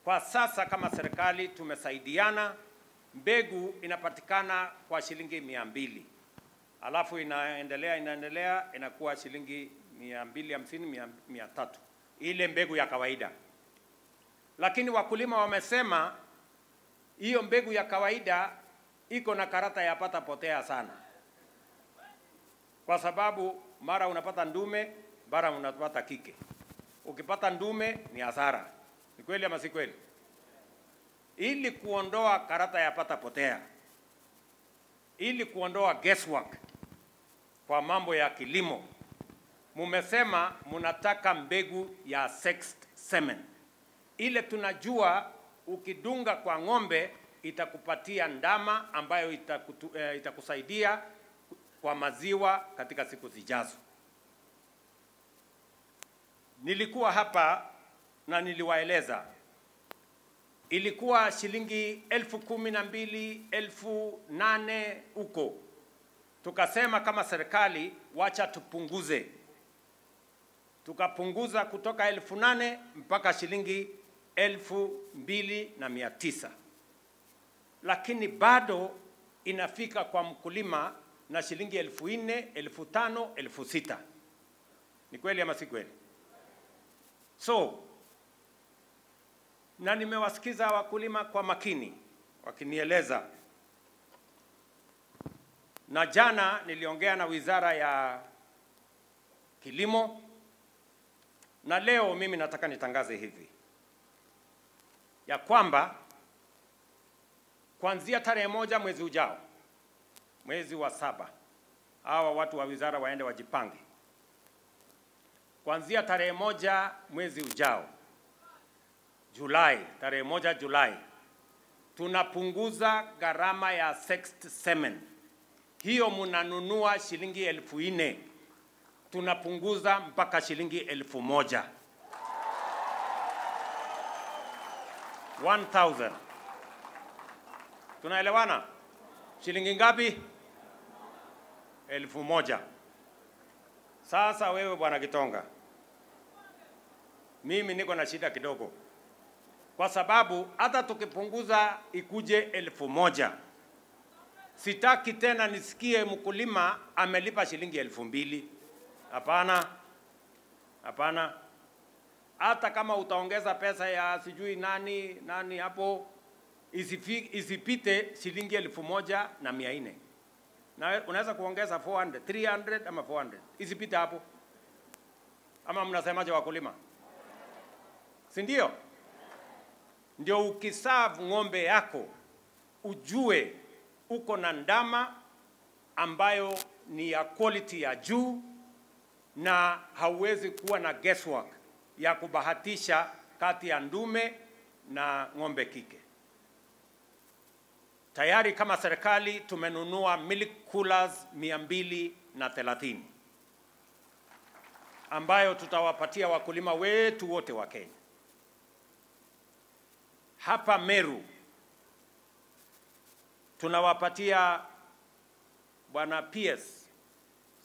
Kwa sasa kama serikali tumesaidiana, mbegu inapatikana kwa shilingi 200. Alafu inaendelea inakuwa shilingi 250, 300. Ile mbegu ya kawaida. Lakini wakulima wamesema hiyo mbegu ya kawaida iko na karata ya pata potea sana. Kwa sababu mara unapata ndume, mara unapata kike. Ukipata ndume ni hasara. Ni kweli ama si kweli? Ili kuondoa karata ya pata potea, ili kuondoa guesswork kwa mambo ya kilimo, mumesema munataka mbegu ya sexed semen. Ile tunajua ukidunga kwa ng'ombe itakupatia ndama ambayo itakusaidia kwa maziwa katika siku zijazo. Nilikuwa hapa na niliwaeleza. Ilikuwa shilingi 12,000, 8,000 huko. Tukasema kama serikali wacha tupunguze. Tukapunguza kutoka 8,000 mpaka shilingi 2,900. Lakini bado inafika kwa mkulima na shilingi 4,000, 5,000, 6,000. Ni kweli ama si kweli? So, na nimewasikiza wakulima kwa makini wakinieleza. Na jana niliongea na Wizara ya Kilimo, na leo mimi nataka nitangaze hivi ya kwamba kuanzia tarehe 1 mwezi ujao, mwezi wa 7, hawa watu wa wizara waende wajipange. Kuanzia tarehe 1 mwezi ujao, Julai, tarehe 1 Julai, tunapunguza gharama ya sexed semen. Hiyo munanunua shilingi 4,000. Tunapunguza mpaka shilingi 1,000. 1,000. Tunaelewana? Shilingi ngapi? 1,000. Sasa wewe Bwana Gitonga, mimi niko na shida kidogo. Kwa sababu hata tukipunguza ikuje 1,000, sitaki tena nisikie mkulima amelipa shilingi 2,000. Hapana. Hapana. Hata kama utaongeza pesa ya sijui nani hapo, isipite shilingi 1,400. Na unaweza kuongeza 400, 300 ama 400. Isipite hapo. Ama mnasemaje wakulima? Si ndio? Ndio ukisavu ng'ombe yako ujue uko na ndama ambayo ni ya quality ya juu, na hauwezi kuwa na guesswork ya kubahatisha kati ya ndume na ng'ombe kike. Tayari kama serikali tumenunua milk coolers 230 ambayo tutawapatia wakulima wetu wote wa Kenya. Hapa Meru tunawapatia Bwana PS,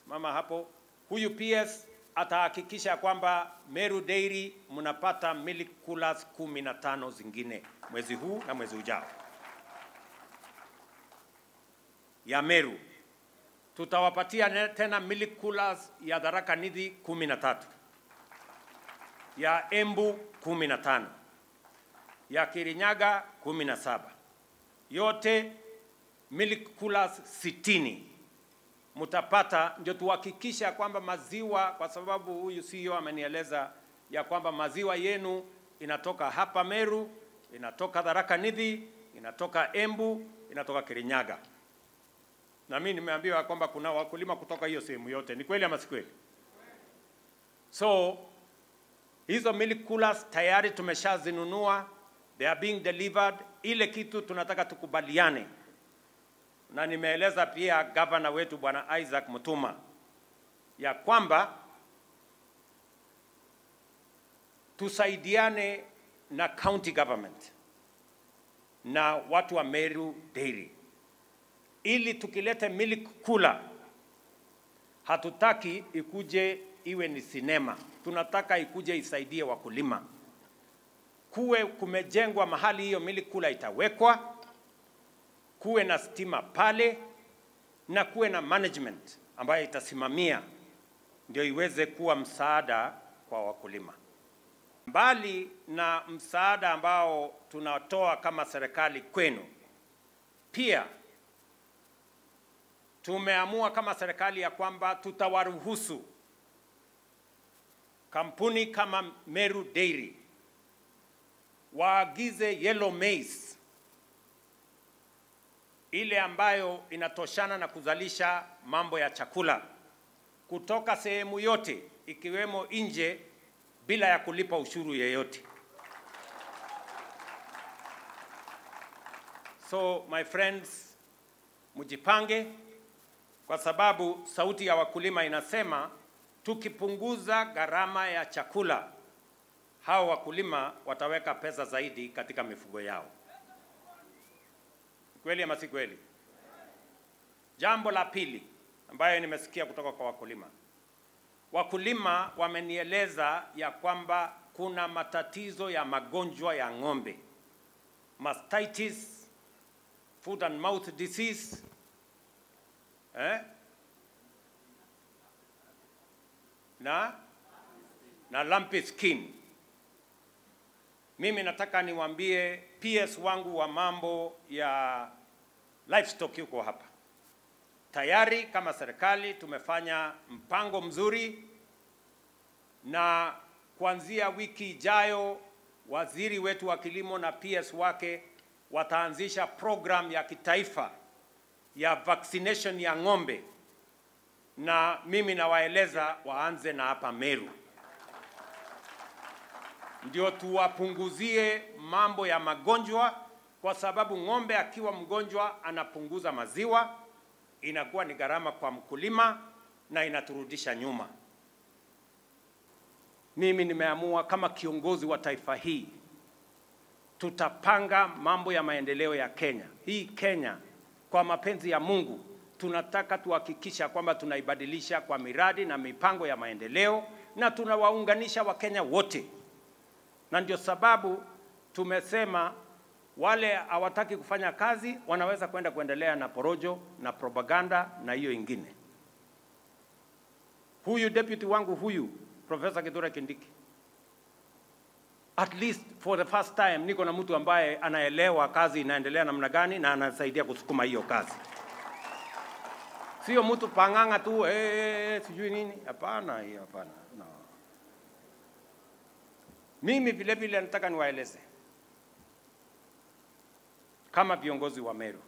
mama hapo, huyu PS atahakikisha kwamba Meru Dairy mnapata milk coolers 15 zingine mwezi huu na mwezi ujao. Ya Meru tutawapatia tena milk coolers ya Tharaka Nithi 13, ya Embu 15, ya Kirinyaga 17. Yote milk coolers 60 mutapata, ndio tuhakikisha kwamba maziwa, kwa sababu huyu CEO amenieleza ya kwamba maziwa yenu inatoka hapa Meru, inatoka Tharaka Nithi, inatoka Embu, inatoka Kirinyaga. Na mimi nimeambiwa kwamba kuna wakulima kutoka hiyo sehemu yote. Ni kweli ama si kweli? So hizo milk coolers tayari tumeshazinunua, they are being delivered. Ile kitu tunataka tukubaliane, na nimeeleza pia governor wetu Bwana Isaac Mutuma ya kwamba tusaidiane na county government na watu wa Meru Dairy, ili tukilete milk cooler hatutaki ikuje iwe ni sinema, tunataka ikuje isaidie wakulima. kuwe kumejengwa mahali hiyo milk cooler itawekwa, kuwe na stima pale, na kuwe na management ambayo itasimamia ndio iweze kuwa msaada kwa wakulima. Mbali na msaada ambao tunatoa kama serikali kwenu, pia tumeamua kama serikali ya kwamba tutawaruhusu kampuni kama Meru Dairy waagize yellow maize, ile ambayo inatoshana na kuzalisha mambo ya chakula kutoka sehemu yote ikiwemo nje bila ya kulipa ushuru yeyote. So my friends, mujipange, kwa sababu sauti ya wakulima inasema tukipunguza gharama ya chakula, hao wakulima wataweka pesa zaidi katika mifugo yao. Kweli ama si kweli? Jambo la pili ambayo nimesikia kutoka kwa wakulima. Wakulima wamenieleza ya kwamba kuna matatizo ya magonjwa ya ng'ombe. Mastitis, foot and mouth disease, na lumpy skin. Mimi nataka niwaambie PS wangu wa mambo ya livestock yuko hapa. Tayari kama serikali tumefanya mpango mzuri, na kuanzia wiki ijayo waziri wetu wa kilimo na PS wake wataanzisha program ya kitaifa ya vaccination ya ng'ombe, na mimi nawaeleza waanze na hapa Meru, ndio tuwapunguzie mambo ya magonjwa, kwa sababu ng'ombe akiwa mgonjwa anapunguza maziwa, inakuwa ni gharama kwa mkulima na inaturudisha nyuma. Mimi nimeamua kama kiongozi wa taifa hii, tutapanga mambo ya maendeleo ya Kenya. Hii Kenya kwa mapenzi ya Mungu tunataka tuhakikisha kwamba tunaibadilisha kwa miradi na mipango ya maendeleo, na tunawaunganisha Wakenya wote. Na ndio sababu tumesema wale hawataki kufanya kazi wanaweza kuendelea na porojo na propaganda na hiyo ingine. Huyu deputy wangu huyu Professor Kithure Kindiki, at least for the first time niko na mtu ambaye anaelewa kazi inaendelea namna gani na anasaidia kusukuma hiyo kazi. Sio mtu panganga tu sijui nini. Hapana, hiyo hapana. No. Mimi vile vile nataka niwaeleze kama viongozi wa Meru.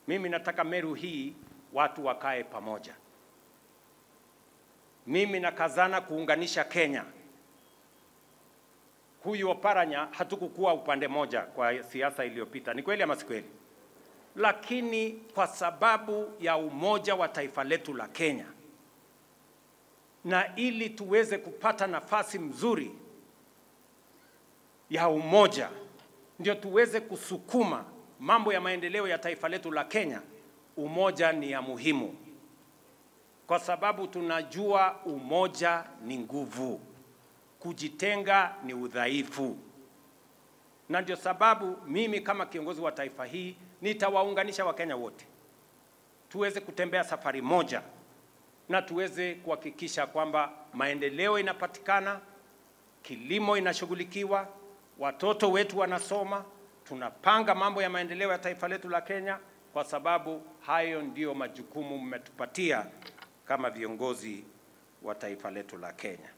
Mimi nataka Meru hii watu wakae pamoja. Mimi nakazana kuunganisha Kenya. Huyu Oparanya hatukukuwa upande moja kwa siasa iliyopita. Ni kweli ama si kweli? Lakini kwa sababu ya umoja wa taifa letu la Kenya, na ili tuweze kupata nafasi mzuri ya umoja, ndio tuweze kusukuma mambo ya maendeleo ya taifa letu la Kenya, umoja ni ya muhimu. Kwa sababu tunajua umoja ni nguvu, kujitenga ni udhaifu. Na ndio sababu mimi kama kiongozi wa taifa hii nitawaunganisha Wakenya wote, tuweze kutembea safari moja, na tuweze kuhakikisha kwamba maendeleo inapatikana, kilimo inashughulikiwa, watoto wetu wanasoma, tunapanga mambo ya maendeleo ya taifa letu la Kenya, kwa sababu hayo ndio majukumu mmetupatia kama viongozi wa taifa letu la Kenya.